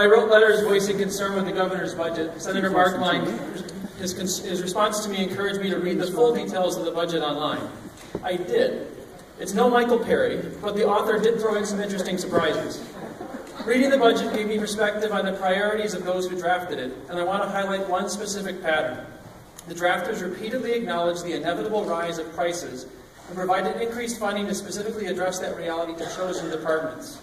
I wrote letters voicing concern with the governor's budget. Senator Markline, his response to me encouraged me to read the full details of the budget online. I did. It's no Michael Perry, but the author did throw in some interesting surprises. Reading the budget gave me perspective on the priorities of those who drafted it, and I want to highlight one specific pattern. The drafters repeatedly acknowledged the inevitable rise of prices and provided increased funding to specifically address that reality to chosen departments.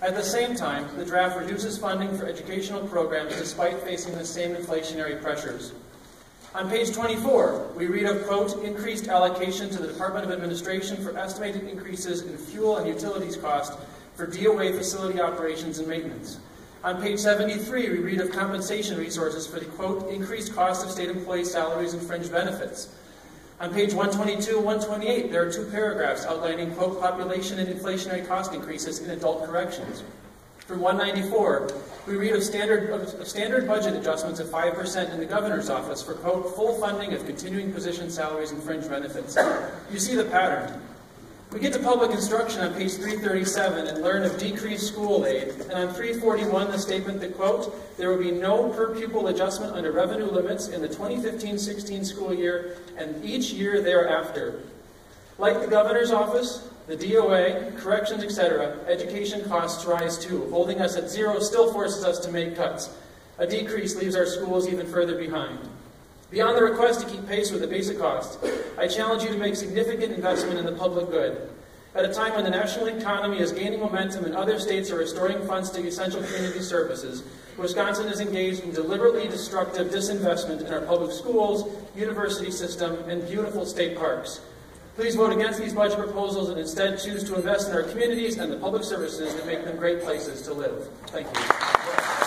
At the same time, the draft reduces funding for educational programs despite facing the same inflationary pressures. On page 24, we read of, quote, increased allocation to the Department of Administration for estimated increases in fuel and utilities cost for DOA facility operations and maintenance. On page 73, we read of compensation resources for the, quote, increased cost of state employee salaries and fringe benefits. On page 122 and 128, there are two paragraphs outlining, quote, population and inflationary cost increases in adult corrections. From 194, we read of standard budget adjustments of 5% in the governor's office for, quote, full funding of continuing position salaries and fringe benefits. You see the pattern. We get to public instruction on page 337 and learn of decreased school aid, and on 341 the statement that, quote, there will be no per pupil adjustment under revenue limits in the 2015-16 school year and each year thereafter. Like the governor's office, the DOA, corrections, etc., education costs rise too. Holding us at zero still forces us to make cuts. A decrease leaves our schools even further behind. Beyond the request to keep pace with the basic costs, I challenge you to make significant investment in the public good. At a time when the national economy is gaining momentum and other states are restoring funds to essential community services, Wisconsin is engaged in deliberately destructive disinvestment in our public schools, university system, and beautiful state parks. Please vote against these budget proposals and instead choose to invest in our communities and the public services that make them great places to live. Thank you.